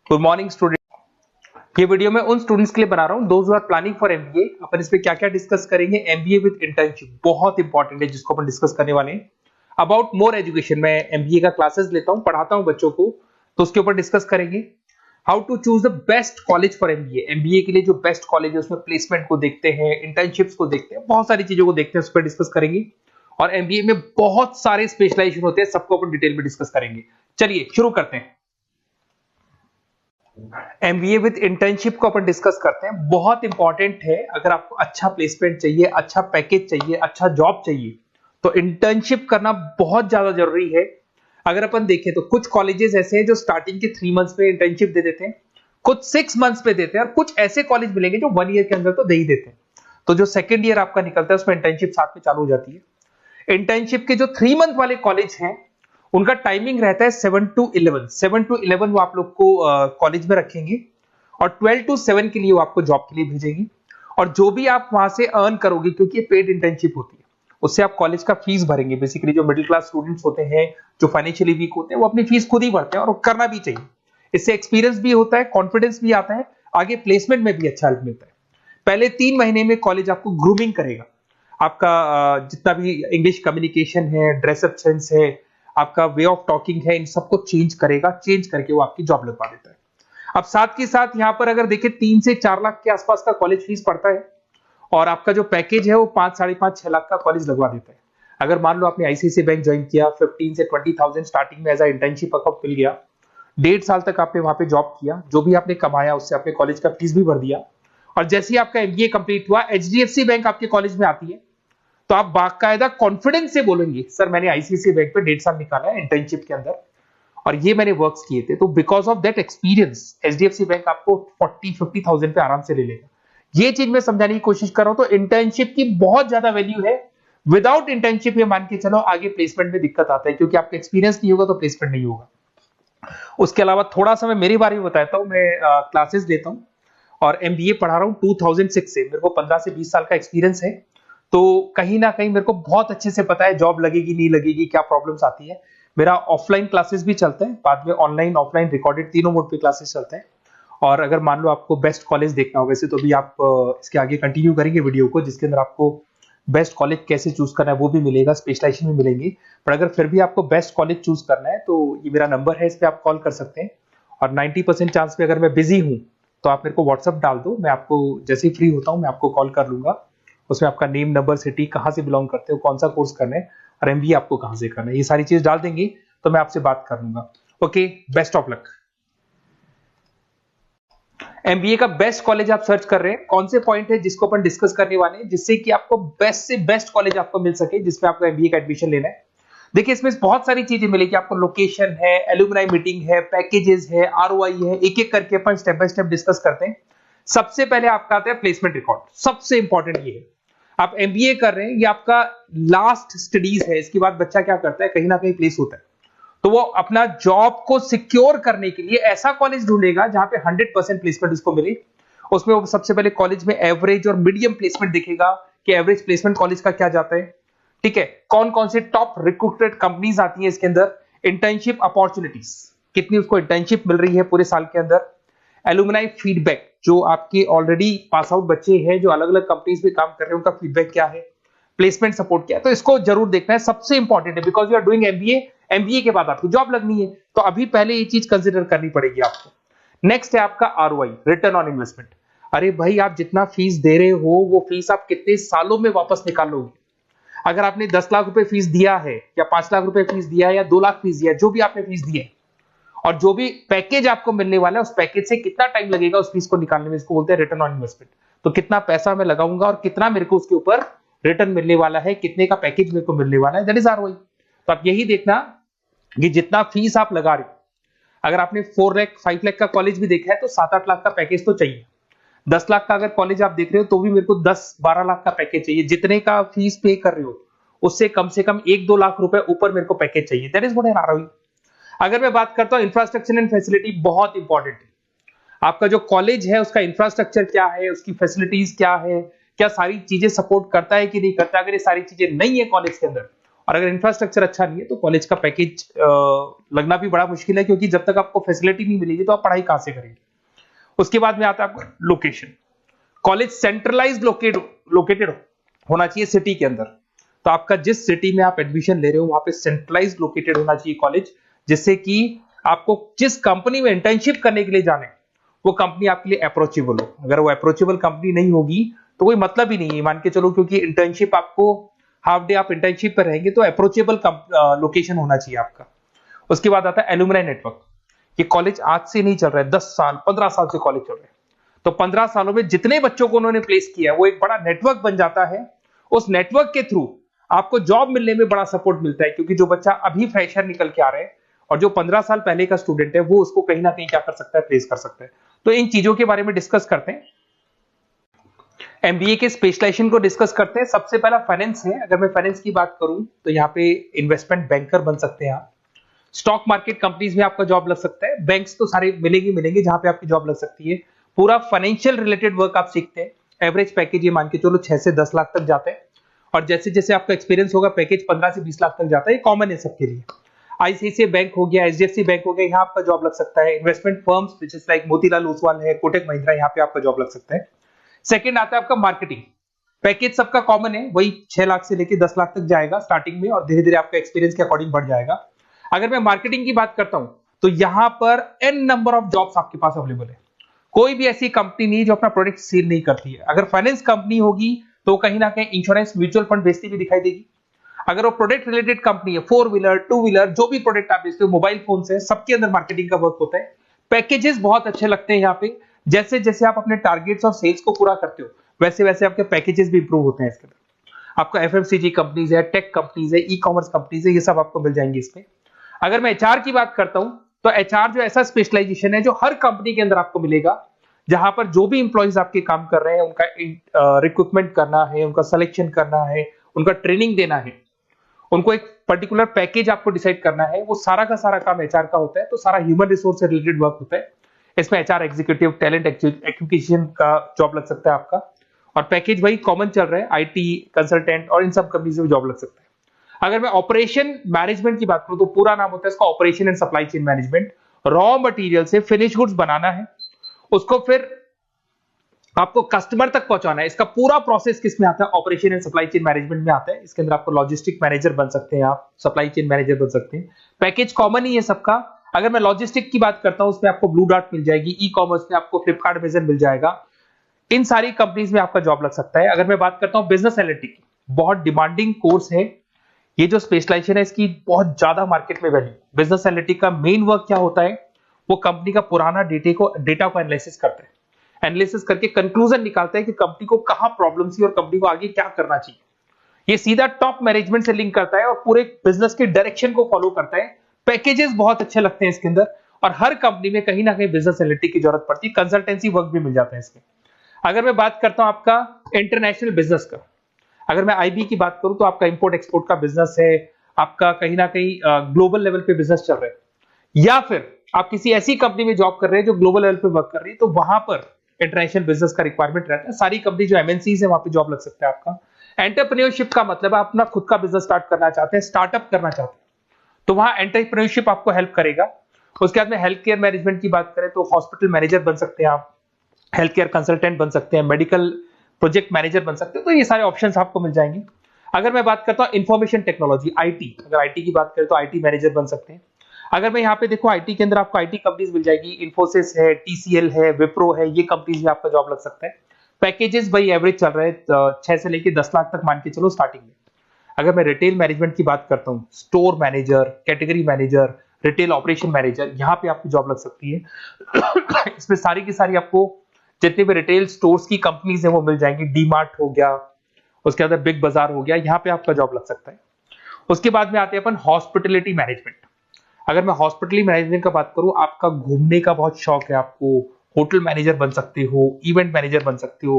Good morning student. ये video मैं उन स्टूडेंट्स के लिए बना रहा हूं those who are planning for MBA. अपन इसमें क्या क्या डिस्कस करेंगे, एमबीए विद इंटर्नशिप बहुत इंपॉर्टेंट है जिसको अपन डिस्कस करने वाले हैं। अबाउट मोर एजुकेशन, मैं एमबीए का क्लासेस लेता हूं, पढ़ाता हूं बच्चों को, तो उसके ऊपर डिस्कस करेंगे। How to choose the best college for MBA, MBA के लिए जो बेस्ट कॉलेज है उसमें प्लेसमेंट को देखते हैं, इंटर्नशिप्स को देखते हैं, बहुत सारी चीजों को देखते हैं, उस पर डिस्कस करेंगे। और एमबीए में बहुत सारे स्पेशलाइजेशन होते हैं, सबको अपन डिटेल में डिस्कस करेंगे। चलिए शुरू करते हैं। एमबीए विद इंटर्नशिप को अपन डिस्कस करते हैं। बहुत इंपॉर्टेंट है, अगर आपको अच्छा प्लेसमेंट चाहिए, अच्छा पैकेज चाहिए, अच्छा जॉब चाहिए, तो इंटर्नशिप करना बहुत ज्यादा जरूरी है। अगर अपन देखें तो कुछ कॉलेजेस ऐसे हैं जो स्टार्टिंग के 3 मंथ्स में इंटर्नशिप दे देते हैं, कुछ 6 मंथ्स पे देते हैं, और कुछ ऐसे कॉलेज मिलेंगे जो 1 ईयर के अंदर तो दे ही देते हैं। तो जो सेकेंड ईयर आपका निकलता है उसमें इंटर्नशिप साथ में चालू हो जाती है। इंटर्नशिप के जो 3 मंथ वाले कॉलेज हैं उनका टाइमिंग रहता है 7 to 11। 7 to 11 वो आप लोग को कॉलेज में रखेंगे, और 12 to 7 के लिए वो आपको जॉब के लिए भेजेंगे। और जो भी आप वहां से अर्न करोगे, क्योंकि ये पेड इंटर्नशिप होती है, उससे आप कॉलेज का फीस भरेंगे। बेसिकली जो मिडिल क्लास स्टूडेंट्स होते हैं, जो फाइनेंशियली वीक होते हैं, वो अपनी फीस खुद ही भरते हैं, और करना भी चाहिए। इससे एक्सपीरियंस भी होता है, कॉन्फिडेंस भी आता है, आगे प्लेसमेंट में भी अच्छा हेल्प मिलता है। पहले 3 महीने में कॉलेज आपको ग्रूमिंग करेगा। आपका जितना भी इंग्लिश कम्युनिकेशन है, ड्रेसअप सेंस है, आपका वे ऑफ टॉकिंग है, इन सबको चेंज करेगा। चेंज करके वो आपकी जॉब लगवा देता है। अब साथ के साथ यहाँ पर अगर देखें 3 से 4 लाख के आसपास का कॉलेज फीस पड़ता है, और आपका जो पैकेज है वो 5, 5.5, 6 लाख का कॉलेज लगवा देता है। अगर मान लो आपने आईसीआईसीआई बैंक ज्वाइन किया, 15 से 20,000 स्टार्टिंग में एज अ इंटर्नशिप अकाउंट मिल गया, 1.5 साल तक आपने वहां पे जॉब किया, जो भी आपने कमाया उससे आपने कॉलेज का फीस भी भर दिया, और जैसे ही आपका एमबीए कंप्लीट हुआ, एचडीएफसी बैंक आपके कॉलेज में आती है, तो आप बाकायदा कॉन्फिडेंस से बोलेंगे सर मैंने आईसीआईसीआई बैंक पे 1.5 साल निकाला है इंटर्नशिप के अंदर, और ये मैंने वर्क्स किए थे, तो because of that experience HDFC bank आपको 40-50,000 पे आराम से ले लेगा। ये चीज मैं समझाने की कोशिश कर रहा हूं। तो इंटर्नशिप की बहुत ज्यादा वैल्यू है। विदाउट इंटर्नशिप ये मान के चलो आगे प्लेसमेंट में दिक्कत आता है, क्योंकि आपका एक्सपीरियंस नहीं होगा तो प्लेसमेंट नहीं होगा। उसके अलावा थोड़ा सा मैं मेरे बारे में बताता हूँ। मैं क्लासेस लेता हूँ और एमबीए पढ़ा रहा हूँ 2006 से। मेरे को 15 से 20 साल का एक्सपीरियंस है, तो कहीं ना कहीं मेरे को बहुत अच्छे से पता है जॉब लगेगी नहीं लगेगी, क्या प्रॉब्लम्स आती है। मेरा ऑफलाइन क्लासेस भी चलता है, बाद में ऑनलाइन ऑफलाइन रिकॉर्डेड तीनों मोड पे क्लासेस चलते हैं। और अगर मान लो आपको बेस्ट कॉलेज देखना हो, वैसे तो भी आप इसके आगे कंटिन्यू करेंगे वीडियो को, जिसके अंदर आपको बेस्ट कॉलेज कैसे चूज करना है वो भी मिलेगा, स्पेशलाइजेशन भी मिलेंगे। पर अगर फिर भी आपको बेस्ट कॉलेज चूज करना है तो ये मेरा नंबर है, इस पर आप कॉल कर सकते हैं। और 90% चांस पे अगर मैं बिजी हूँ तो आप मेरे को व्हाट्सअप डाल दो, मैं आपको जैसे ही फ्री होता हूँ मैं आपको कॉल कर लूंगा। उसमें आपका नेम, नंबर, सिटी, कहाँ से बिलोंग करते हो, कौन सा कोर्स करना है, और एमबीए आपको कहाँ से करना है, ये सारी चीज डाल देंगे तो मैं आपसे बात कर लूंगा। Okay, best of luck. MBA का बेस्ट कॉलेज आप सर्च कर रहे हैं, कौन से पॉइंट है जिसको अपन डिस्कस करने वाले हैं, जिससे कि आपको बेस्ट से बेस्ट कॉलेज आपको मिल सके जिसमें आपको एमबीए का एडमिशन लेना है। देखिए इसमें बहुत सारी चीजें मिलेगी आपको, लोकेशन है, एलुमनाई मीटिंग है, पैकेजेस है, आरओआई है, एक एक करके अपन स्टेप बाय स्टेप डिस्कस करते हैं। सबसे पहले आपका आता है प्लेसमेंट रिकॉर्ड। सबसे इंपॉर्टेंट ये है, आप एमबीए कर रहे हैं, ये आपका लास्ट स्टडीज है, इसके बाद बच्चा क्या करता है, कहीं ना कहीं प्लेस होता है, तो वो अपना जॉब को सिक्योर करने के लिए ऐसा कॉलेज ढूंढेगा जहां पे 100% प्लेसमेंट उसको मिले। उसमें वो सबसे पहले कॉलेज में एवरेज और मीडियम प्लेसमेंट देखेगा कि एवरेज प्लेसमेंट कॉलेज का क्या जाता है, ठीक है, कौन कौन से टॉप रिक्रूटेड कंपनीज आती है इसके अंदर, इंटर्नशिप अपॉर्चुनिटीज कितनी उसको इंटर्नशिप मिल रही है पूरे साल के अंदर, एलुमनाई फीडबैक, जो आपके ऑलरेडी पास आउट बच्चे हैं जो अलग अलग कंपनीज में काम कर रहे हैं उनका फीडबैक क्या है, प्लेसमेंट सपोर्ट क्या है, तो इसको जरूर देखना है, सबसे इंपॉर्टेंट है। Because you are doing MBA, MBA के बाद आपको जॉब लगनी है, तो अभी पहले ये चीज कंसिडर करनी पड़ेगी आपको। नेक्स्ट है आपका आरओआई, रिटर्न ऑन इन्वेस्टमेंट। अरे भाई, आप जितना फीस दे रहे हो वो फीस आप कितने सालों में वापस निकालोगे। अगर आपने 10 लाख रुपए फीस दिया है, या 5 लाख रुपए फीस दिया है, या 2 लाख फीस दिया है, जो भी आपने फीस दी है, और जो भी पैकेज आपको मिलने वाला है उस पैकेज से कितना टाइम लगेगा उस फीस को निकालने में, इसको बोलते हैं रिटर्न ऑन इन्वेस्टमेंट। तो कितना पैसा मैं लगाऊंगा और कितना मेरे को उसके ऊपर रिटर्न मिलने वाला है, कितने का पैकेज मेरे को मिलने वाला है, दैट इज आरओआई। तो आप यही देखना कि जितना फीस आप लगा रहे हो, अगर आपने 4 लाख 5 लाख का कॉलेज भी देखा है तो 7-8 लाख का पैकेज तो चाहिए। 10 लाख का अगर कॉलेज आप देख रहे हो तो भी मेरे को 10-12 लाख का पैकेज चाहिए। जितने का फीस पे कर रहे हो उससे कम से कम 1-2 लाख रुपए ऊपर मेरे को पैकेज चाहिए, that is what I ROI. अगर मैं बात करता हूं इंफ्रास्ट्रक्चर एंड फैसिलिटी, बहुत इंपॉर्टेंट है। आपका जो कॉलेज है उसका इंफ्रास्ट्रक्चर क्या है, उसकी फैसिलिटीज क्या है, क्या सारी चीजें सपोर्ट करता है कि नहीं करता। अगर ये सारी चीजें नहीं है कॉलेज के अंदर और अगर इंफ्रास्ट्रक्चर अच्छा नहीं है तो कॉलेज का पैकेज लगना भी बड़ा मुश्किल है, क्योंकि जब तक आपको फैसिलिटी नहीं मिलेगी तो आप पढ़ाई कहां से करेंगे। उसके बाद में आता है आपका लोकेशन। कॉलेज सेंट्रलाइज्ड लोकेटेड होना चाहिए सिटी के अंदर। तो आपका जिस सिटी में आप एडमिशन ले रहे हो वहां पे सेंट्रलाइज्ड लोकेटेड होना चाहिए कॉलेज, जिससे कि आपको जिस कंपनी में इंटर्नशिप करने के लिए जाने वो कंपनी आपके लिए अप्रोचेबल हो। अगर वो अप्रोचेबल कंपनी नहीं होगी तो कोई मतलब ही नहीं है, मान के चलो, क्योंकि इंटर्नशिप आपको हाफ डे आप इंटर्नशिप पर रहेंगे तो अप्रोचेबल लोकेशन होना चाहिए आपका। उसके बाद आता है एलुमनाई नेटवर्क। ये कॉलेज आज से नहीं चल रहा है, 10 साल 15 साल से कॉलेज चल रहा है। तो 15 सालों में जितने बच्चों को उन्होंने प्लेस किया वो एक बड़ा नेटवर्क बन जाता है। उस नेटवर्क के थ्रू आपको जॉब मिलने में बड़ा सपोर्ट मिलता है, क्योंकि जो बच्चा अभी फ्रेशर निकल के आ रहे हैं और जो 15 साल पहले का स्टूडेंट है वो उसको कहीं ना कहीं क्या कर सकता है, प्लेस कर सकता है। तो इन चीजों के बारे में डिस्कस करते हैं। एमबीए के स्पेशलाइजेशन को डिस्कस करते हैं। सबसे पहला फाइनेंस है। अगर मैं फाइनेंस की बात करूं तो यहाँ पे इन्वेस्टमेंट बैंकर बन सकते हैं आप। स्टॉक मार्केट कंपनीज में आपका जॉब लग सकता है। बैंक्स तो सारे मिलेंगे जहां पे आपकी जॉब लग सकती है। पूरा फाइनेंशियल रिलेटेड वर्क आप सीखते हैं। एवरेज पैकेज ये मान के चलो 6 से 10 लाख तक जाते हैं, और जैसे जैसे आपका एक्सपीरियंस होगा पैकेज 15 से 20 लाख तक जाता है। ये कॉमन है सबके लिए। आईसीआईसीआई बैंक हो गया, एचडीएफसी बैंक हो गया, यहाँ आपका जॉब लग सकता है। Investment firms which is like Motilal Oswal है, कोटक महिंद्रा, यहाँ पे आपका जॉब लग सकता है। सेकंड आता है आपका मार्केटिंग। पैकेज सबका कॉमन है, वही 6 लाख से लेके 10 लाख तक जाएगा स्टार्टिंग में, और धीरे धीरे आपका एक्सपीरियंस के अकॉर्डिंग बढ़ जाएगा। अगर मैं मार्केटिंग की बात करता हूं तो यहां पर एन नंबर ऑफ जॉब्स आपके पास अवेलेबल है। कोई भी ऐसी कंपनी नहीं जो अपना प्रोडक्ट सेल नहीं करती है। अगर फाइनेंस कंपनी होगी तो कहीं ना कहीं इंश्योरेंस म्यूचुअल फंड बेचती भी दिखाई देगी। अगर वो प्रोडक्ट रिलेटेड कंपनी है, 4 व्हीलर 2 व्हीलर जो भी प्रोडक्ट आप बेचते हो, मोबाइल फोन से, सबके अंदर मार्केटिंग का वर्क होता है। पैकेजेस बहुत अच्छे लगते हैं यहाँ पे। जैसे जैसे आप अपने टारगेट्स और सेल्स को पूरा करते हो वैसे वैसे आपके पैकेजेस भी इंप्रूव होते हैं इसके अंदर। आपका एफएमसीजी कंपनीज है, टेक कंपनीज है, ई कॉमर्स कंपनीज है, ये सब आपको मिल जाएंगे इसमें। अगर मैं एचआर की बात करता हूं तो एचआर जो ऐसा स्पेशलाइजेशन है जो हर कंपनी के अंदर आपको मिलेगा, जहां पर जो भी इंप्लॉइज आपके काम कर रहे हैं उनका रिक्रूटमेंट करना है, उनका सिलेक्शन करना है, उनका ट्रेनिंग देना है, उनको एक पर्टिकुलर पैकेज आपको डिसाइड करना है, वो सारा का सारा काम एचआर का होता है। तो सारा ह्यूमन रिसोर्स से रिलेटेड वर्क होता है। इसमें एचआर एग्जीक्यूटिव, टैलेंट एक्विजिशन का जॉब लग सकता है आपका, और पैकेज वही कॉमन चल रहा है, आईटी कंसल्टेंट और इन सब कंपनीज में जॉब लग सकता है। अगर मैं ऑपरेशन मैनेजमेंट की बात करूं तो पूरा नाम होता है इसका operation and supply chain management. Raw material से फिनिश गुड्स बनाना है, उसको फिर आपको कस्टमर तक पहुंचाना है। इसका पूरा प्रोसेस किसमें आता है, operation and supply chain management में आता है। इसके अंदर आपको लॉजिस्टिक मैनेजर बन सकते हैं, आप सप्लाई चेन मैनेजर बन सकते हैं। पैकेज कॉमन ही है सबका। अगर मैं लॉजिस्टिक की बात करता हूं उसमें आपको ब्लू डॉट मिल जाएगी, ई कॉमर्स में आपको फ्लिपकार्ट, अमेज़न मिल जाएगा। इन सारी कंपनीज में आपका जॉब लग सकता है। अगर मैं बात करता हूं बिजनेस एनालिटिक, बहुत डिमांडिंग कोर्स है ये जो स्पेशलाइजेशन है, इसकी बहुत ज्यादा मार्केट में वैल्यू। बिजनेस एनालिटिक का मेन वर्क क्या होता है, वो कंपनी का पुराना डेटा को एनालिसिस करते हैं। एनालिसिस करके कंक्लूजन निकालता है कि कंपनी को कहां प्रॉब्लम थी और कंपनी को आगे क्या करना चाहिए। ये सीधा टॉप मैनेजमेंट से लिंक करता है और पूरे बिजनेस के डायरेक्शन को फॉलो करता है। पैकेजेस बहुत अच्छे लगते हैं इसके अंदर, और हर कंपनी में कहीं ना कहीं बिजनेस एनालिटिक की जरूरत पड़ती है। कंसल्टेंसी वर्क भी मिल जाता है इसमें। अगर मैं बात करता हूं आपका इंटरनेशनल बिजनेस का, अगर मैं आईबी की बात करूं तो आपका इंपोर्ट एक्सपोर्ट का बिजनेस है, आपका कहीं ना कहीं ग्लोबल लेवल पे बिजनेस चल रहा है, या फिर आप किसी ऐसी कंपनी में जॉब कर रहे हैं जो ग्लोबल लेवल पे वर्क कर रही है, तो वहां पर इंटरनेशनल बिजनेस का रिक्वायरमेंट रहता है। सारी कंपनी जो एमएनसीज है वहां पे जॉब लग सकता है आपका। एंटरप्रेन्योरशिप का मतलब आप अपना खुद का बिजनेस स्टार्ट करना चाहते हैं, स्टार्टअप करना चाहते हैं, तो वहां एंटरप्रेन्योरशिप आपको हेल्प करेगा। उसके बाद में हेल्थ केयर मैनेजमेंट की बात करें तो हॉस्पिटल मैनेजर बन सकते हैं आप, हेल्थ केयर कंसल्टेंट बन सकते हैं, मेडिकल प्रोजेक्ट मैनेजर बन सकते हैं। तो ये सारे ऑप्शंस आपको मिल जाएंगे। अगर मैं बात करता हूं इंफॉर्मेशन टेक्नोलॉजी, आईटी, अगर आईटी की बात करें तो आईटी मैनेजर बन सकते हैं। अगर मैं यहाँ पे देखो आईटी के अंदर आपको आईटी कंपनीज मिल जाएगी, इन्फोसिस है, टीसीएल है, विप्रो है, ये कंपनीज में आपका जॉब लग सकता है। पैकेजेस भाई एवरेज चल रहे हैं 6 से लेके 10 लाख तक मान के चलो स्टार्टिंग में। अगर मैं रिटेल मैनेजमेंट की बात करता हूँ, store manager, category manager, retail operation manager, यहाँ पे आपकी जॉब लग सकती है। इसमें सारी की सारी आपको जितने भी रिटेल स्टोर्स की कंपनीज है वो मिल जाएंगी। डीमार्ट हो गया, उसके बाद बिग बाजार हो गया, यहाँ पे आपका जॉब लग सकता है। उसके बाद में आते हैं अपन हॉस्पिटलिटी मैनेजमेंट। अगर मैं हॉस्पिटलिटी मैनेजमेंट का बात करूं, आपका घूमने का बहुत शौक है, आपको होटल मैनेजर बन सकते हो, इवेंट मैनेजर बन सकते हो,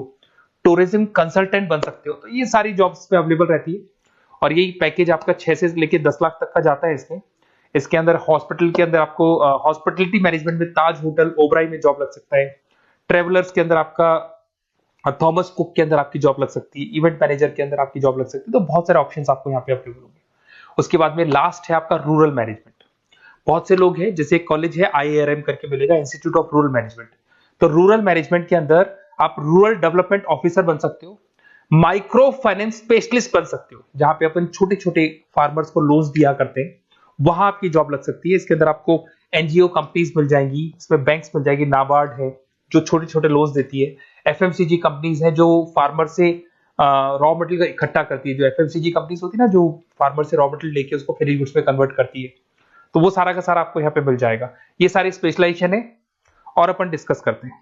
टूरिज्म कंसल्टेंट बन सकते हो, तो ये सारी जॉब्स पे अवेलेबल रहती है। और यही पैकेज आपका 6 से लेके 10 लाख तक का जाता है इसमें। इसके अंदर हॉस्पिटल के अंदर आपको हॉस्पिटलिटी मैनेजमेंट में ताज होटल, ओबराई में जॉब लग सकता है। ट्रेवलर्स के अंदर आपका थॉमस कुक के अंदर आपकी जॉब लग सकती है। इवेंट मैनेजर के अंदर आपकी जॉब लग सकती है। तो बहुत सारे ऑप्शंस आपको यहाँ पे अवेलेबल होंगे। उसके बाद में लास्ट है आपका रूरल मैनेजमेंट। बहुत से लोग हैं, जैसे एक कॉलेज है IARM करके मिलेगा, इंस्टीट्यूट ऑफ रूरल मैनेजमेंट। तो रूरल मैनेजमेंट के अंदर आप रूरल डेवलपमेंट ऑफिसर बन सकते हो, माइक्रो फाइनेंस स्पेशलिस्ट बन सकते हो, जहां पे अपन छोटे छोटे फार्मर्स को लोन्स दिया करते हैं, वहां आपकी जॉब लग सकती है। इसके अंदर आपको एनजीओ कंपनीज मिल जाएंगी, इसमें बैंक्स मिल जाएगी, नाबार्ड है जो छोटे छोटे लोन्स देती है, एफएमसीजी कंपनीज है जो फार्मर से रॉ मटेरियल इकट्ठा करती है, जो एफएमसीजी कंपनीज होती है ना, जो फार्मर से रॉ मटेरियल लेके उसको फिर गुड्स में कन्वर्ट करती है, तो वो सारा का सारा आपको यहाँ पे मिल जाएगा। ये सारी स्पेशलाइजेशन है और अपन डिस्कस करते हैं।